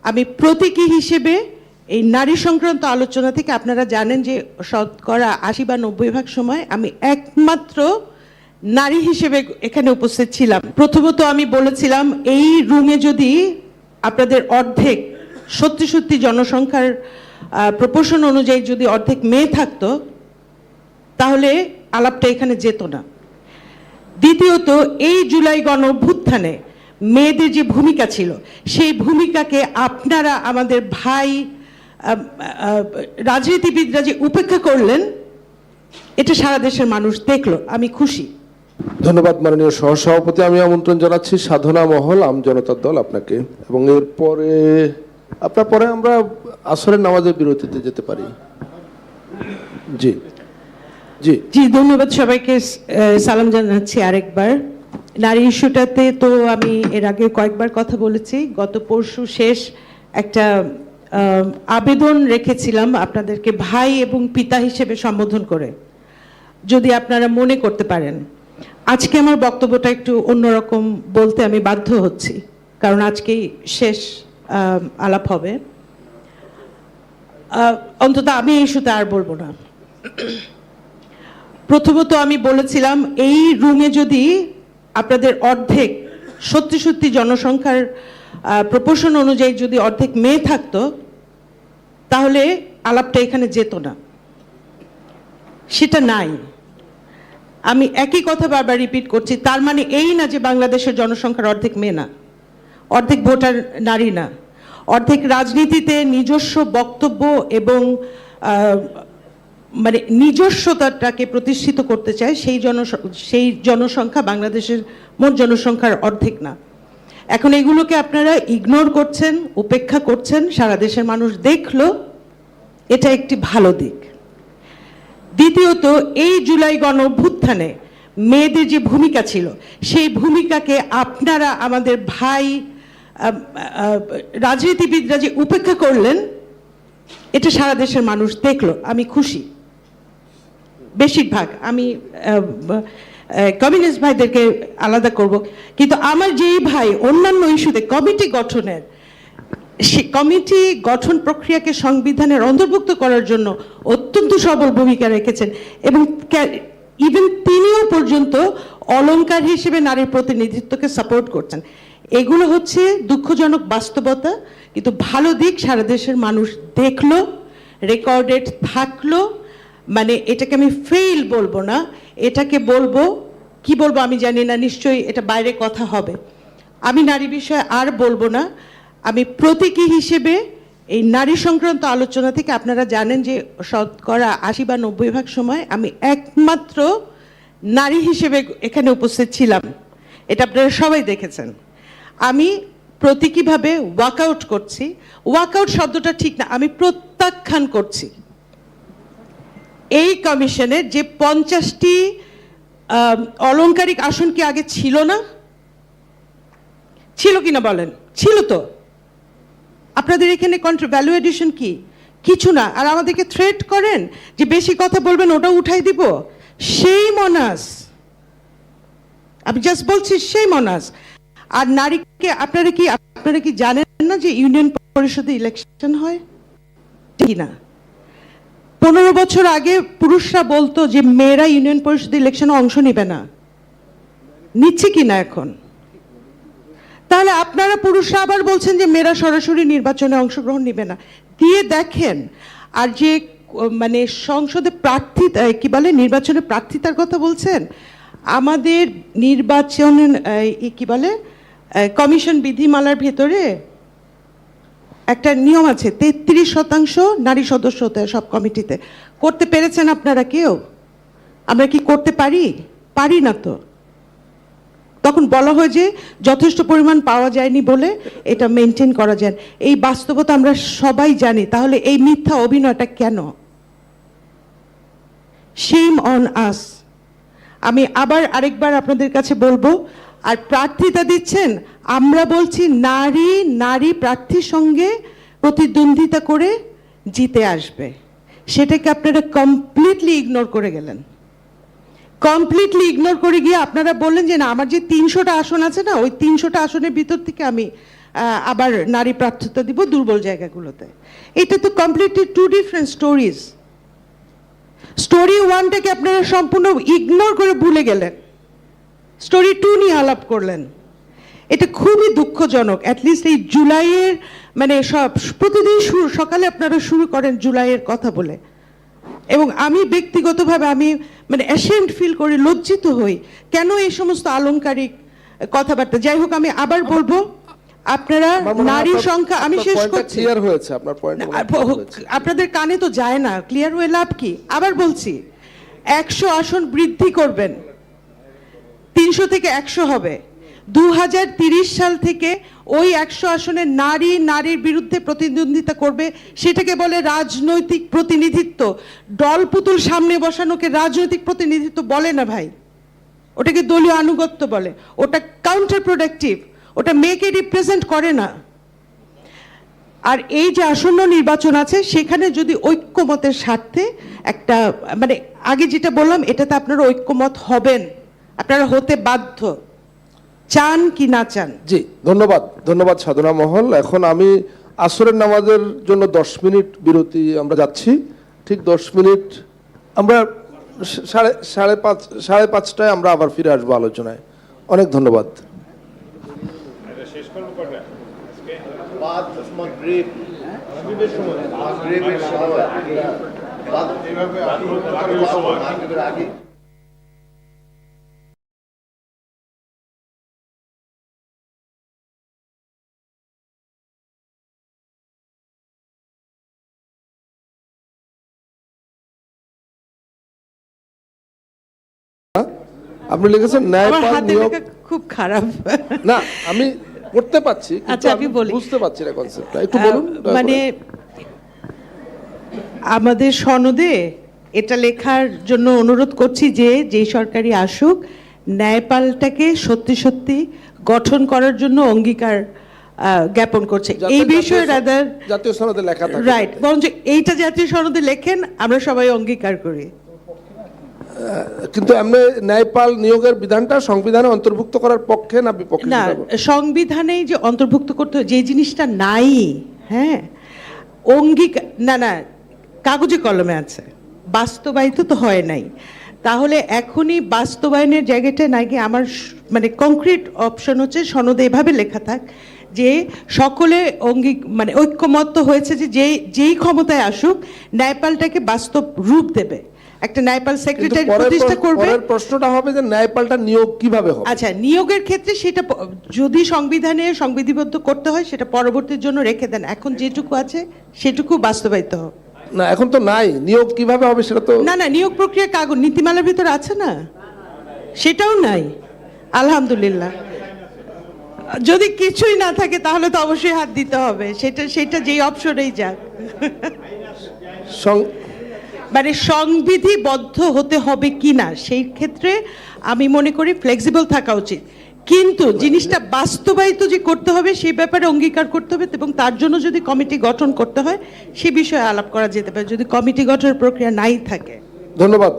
আমি প্রতীকী হিসেবে এই নারী সংক্রান্ত আলোচনা থেকে আপনারা জানেন যে শতকরা ৮০ বা ৯০% সময় আমি একমাত্র নারী হিসেবে এখানে উপস্থিত ছিলাম। প্রথমত আমি বলেছিলাম এই রুমে যদি আপনাদের অর্ধেক সত্যি সত্যি জনসংখ্যার প্রপোর্শন অনুযায়ী যদি অর্ধেক মেয়ে থাকতো তাহলে আলাপটা এখানে যেত না। দ্বিতীয়ত এই জুলাই গণ অভ্যুত্থানে মেয়েদের যে ভূমিকা ছিল সেই ভূমিকাকে আপনারা আমাদের ভাই রাজনীতিবিদরা যে উপেক্ষা করলেন এটা সারা দেশের মানুষ দেখলো, আমি খুশি। ধন্যবাদ মাননীয় সহসভাপতি। আমি আমন্ত্রণ জানাচ্ছি সাধনা মহল আম জনতার দল আপনাকে, এবং এরপরে আপনার পরে আমরা আসরের নামাজের বিরতিতে যেতে পারি। জি জি জি, ধন্যবাদ সবাইকে। সালাম জানাচ্ছি আরেকবার। নারী ইস্যুটাতে তো আমি এর আগে কয়েকবার কথা বলেছি। গত পরশু শেষ একটা আবেদন রেখেছিলাম আপনাদেরকে ভাই এবং পিতা হিসেবে সম্বোধন করে, যদি আপনারা মনে করতে পারেন। আজকে আমার বক্তব্যটা একটু অন্যরকম বলতে আমি বাধ্য হচ্ছি, কারণ আজকেই শেষ আলাপ হবে। অন্তত আমি এই ইস্যুতে আর বলবো না। প্রথমত আমি বলেছিলাম এই রুমে যদি আপনাদের অর্ধেক সত্যি সত্যি জনসংখ্যার প্রপোর্শন অনুযায়ী যদি অর্ধেক মেয়ে থাকতো তাহলে আলাপটা এখানে যেত না। সেটা নাই। আমি একই কথা বারবার রিপিট করছি। তার মানে এই না যে বাংলাদেশের জনসংখ্যার অর্ধেক মেয়ে না, অর্ধেক ভোটার নারী না, অর্ধেক রাজনীতিতে নিজস্ব বক্তব্য এবং মানে নিজস্বতাটাকে প্রতিষ্ঠিত করতে চায় সেই জনসংখ্যা বাংলাদেশের মোট জনসংখ্যার অর্ধেক না। এখন এগুলোকে আপনারা ইগনোর করছেন, উপেক্ষা করছেন, সারা দেশের মানুষ দেখলো, এটা একটি ভালো দিক। দ্বিতীয়ত এই জুলাই গণ অভ্যুত্থানে মেয়েদের যে ভূমিকা ছিল সেই ভূমিকাকে আপনারা আমাদের ভাই রাজনীতিবিদরা যে উপেক্ষা করলেন এটা সারা দেশের মানুষ দেখলো, আমি খুশি। বেশিরভাগ আমি কমিউনিস্ট ভাইদেরকে আলাদা করব, কিন্তু আমার যেই ভাই অন্যান্য ইস্যুতে কমিটি গঠনের, সে কমিটি গঠন প্রক্রিয়াকে সংবিধানের অন্তর্ভুক্ত করার জন্য অত্যন্ত সবল ভূমিকা রেখেছেন, এবং ইভেন তিনিও পর্যন্ত অলংকার হিসেবে নারীর প্রতিনিধিত্বকে সাপোর্ট করছেন। এগুলো হচ্ছে দুঃখজনক বাস্তবতা, কিন্তু ভালো দিক সারা দেশের মানুষ দেখলো, রেকর্ডেড থাকলো। মানে এটাকে আমি ফেইল বলবো না, এটাকে বলবো, কি বলবো আমি জানি না, নিশ্চয়ই এটা বাইরে কথা হবে। আমি নারী বিষয়ে আর বলবো না। আমি প্রতীকী হিসেবে এই নারী সংক্রান্ত আলোচনা থেকে আপনারা জানেন যে শতকরা ৮০ বা ৯০% সময় আমি একমাত্র নারী হিসেবে এখানে উপস্থিত ছিলাম। এটা আপনারা সবাই দেখেছেন। আমি প্রতীকীভাবে ওয়াকআউট করছি। ওয়াকআউট শব্দটা ঠিক না, আমি প্রত্যাখ্যান করছি এই কমিশনের যে 50টি অলংকারিক আসন কি আগে ছিল না? ছিল কিনা বলেন? ছিল তো। আপনাদের এখানে ভ্যালু এডিশন কি? কিছু না। আর আমাদেরকে থ্রেট করেন যে বেশি কথা বলবেন ওটা উঠাই দিব। সেই মনাস, আমি জাস্ট বলছি সেই মনাস। আর নারীকে আপনারা কি জানেন না যে ইউনিয়ন পরিষদে ইলেকশন হয় কি না? 15 বছর আগে পুরুষরা বলতো যে মেয়েরা ইউনিয়ন পরিষদ ইলেকশনে অংশ নিবে না, নিচ্ছে কিনা এখন? তাহলে আপনারা পুরুষরা আবার বলছেন যে মেয়েরা সরাসরি নির্বাচনে অংশগ্রহণ নিবে না, দিয়ে দেখেন। আর যে মানে সংসদে প্রার্থী কি বলে নির্বাচনে প্রার্থিতার কথা বলছেন, আমাদের নির্বাচন কি বলে কমিশন বিধিমালার ভেতরে একটা নিয়ম আছে, 33% নারী সদস্য হতে হয় সব কমিটিতে। করতে পেরেছেন আপনারা কেউ? আমরা কি করতে পারি? পারি না তো। তখন বলা হয় যে যথেষ্ট পরিমাণ পাওয়া যায়নি বলে এটা মেনটেন করা যায়। এই বাস্তবতা আমরা সবাই জানি। তাহলে এই মিথ্যা অভিনয়টা কেন? শেম অন আস। আমি আবার আরেকবার আপনাদের কাছে বলবো, আর প্রার্থিতা দিচ্ছেন, আমরা বলছি নারী প্রার্থীর সঙ্গে প্রতিদ্বন্দ্বিতা করে জিতে আসবে। সেটাকে আপনারা কমপ্লিটলি ইগনোর করে গেলেন। কমপ্লিটলি ইগনোর করে গিয়ে আপনারা বললেন যে না, আমার যে 300টা আসন আছে না, ওই 300টা আসনের ভিতর থেকে আমি আবার নারী প্রার্থতা দিব দুর্বল জায়গাগুলোতে। এটা তো completely two different stories. Story ওয়ানটাকে আপনারা সম্পূর্ণ ইগনোর করে ভুলে গেলেন, স্টোরি টু নিয়ে আলাপ করলেন। এটা খুবই দুঃখজনক। অ্যাটলিস্ট এই জুলাইয়ের মানে প্রতিদিন সকালে আপনারা শুরু করেন জুলাইয়ের কথা বলে, এবং আমি ব্যক্তিগতভাবে আমি মানে অ্যাশেমড ফিল করি, লজ্জিত হই কেন এই সমস্ত আলংকারিক কথাবার্তা। যাই হোক, আমি আবার বলবো আপনারা নারী সংখ্যা, আমি শেষ করছি, ক্লিয়ার হয়েছে আপনার পয়েন্ট, আপনাদের কানে তো যায় না, ক্লিয়ার হয়ে লাভ কি? আবার বলছি 100 আসন বৃদ্ধি করবেন, 300 থেকে 100 হবে। 2030 সাল থেকে ওই 100 আসনে নারীর বিরুদ্ধে প্রতিদ্বন্দ্বিতা করবে, সেটাকে বলে রাজনৈতিক প্রতিনিধিত্ব। দলপুতুল সামনে বসানোকে রাজনৈতিক প্রতিনিধিত্ব বলে না ভাই, ওটাকে দলীয় আনুগত্য বলে। ওটা কাউন্টার প্রোডাক্টিভ, ওটা মেয়েকে রিপ্রেজেন্ট করে না। আর এই যে আসন্ন নির্বাচন আছে, সেখানে যদি ঐক্যমতের স্বার্থে একটা মানে আগে যেটা বললাম, এটাতে আপনারা ঐক্যমত হবেন, আপনারা হতে বাধ্য, চান কি না চান। জি, ধন্যবাদ সাধনা মহল। এখন আমি আসরের নামাজের জন্য 10 মিনিট বিরতি আমরা যাচ্ছি। ঠিক 10 মিনিট আমরা সাড়ে পাঁচটায় আমরা আবার ফিরে আসবো আলোচনায়। অনেক ধন্যবাদ। আপনি লিখেছেন ন্যায়পাল নিয়োগ খুব খারাপ না, আমি পড়তে পাচ্ছি, আচ্ছা আমি বলি, বুঝতে পাচ্ছি না কনসেপ্টটা, একটু বলুন। মানে আমাদের সনদে এটা লেখার জন্য অনুরোধ করছি যে যেই সরকারি আসুক, ন্যায়পালটাকে সত্যি সত্যি গঠন করার জন্য অঙ্গীকার জ্ঞাপন করছে এই বিষয়ে। রাদার জাতীয় সনদে লেখা থাকে, রাইট, বরঞ্চ এইটা জাতীয় সনদে লেখেন, আমরা সবাই অঙ্গীকার করি। কিন্তু আমরা ন্যায়পাল নিয়োগের বিধানটা সংবিধানে অন্তর্ভুক্ত করার পক্ষে না বিপক্ষে? না, সংবিধানেই যে অন্তর্ভুক্ত করতে যে জিনিসটা নাই, হ্যাঁ, অঙ্গীকার না, কাগজে কলমে আছে, বাস্তবায়িত তো হয় নাই। তাহলে এখনই বাস্তবায়নের জায়গাটায় না গিয়ে আমার মানে কংক্রিট অপশন হচ্ছে সনদে এভাবে লেখা থাক যে সকলে মানে ঐক্যমত্য হয়েছে যে যেই ক্ষমতায় আসুক ন্যায়পালটাকে বাস্তব রূপ দেবে, একটা ন্যায়পাল সেক্রেটারি প্রতিষ্ঠা করবে। পরের প্রশ্নটা হবে যে ন্যায়পালটা নিয়োগ কিভাবে হবে? আচ্ছা, নিয়োগের ক্ষেত্রে সেটা যদি সংবিধানে সংবিধিবদ্ধ করতে হয় সেটা পরবর্তীর জন্য রেখে দেন, এখন যেটুকু আছে সেটুকু বাস্তবায়িত হোক। না, এখন তো নাই, নিয়োগ কিভাবে হবে সেটা তো না, নিয়োগ প্রক্রিয়া কাগজ নীতিমালার ভিতর আছে না, সেটাও নাই। আলহামদুলিল্লাহ, যদি কিছুই না থাকে তাহলে তো অবশ্যই হাত দিতে হবে, সেটা যেই অপশনেই যাক। মানে সংবিধিবদ্ধ হতে হবে কিনা সেই ক্ষেত্রে আমি মনে করি ফ্লেক্সিবল থাকা উচিত, কিন্তু জিনিসটা বাস্তবায়িত যে করতে হবে সেই ব্যাপারে অঙ্গীকার করতে হবে, এবং তার জন্য যদি কমিটি গঠন করতে হয় সে বিষয়ে আলাপ করা যেতে পারে, যদি কমিটি গঠনের প্রক্রিয়া নাই থাকে। ধন্যবাদ।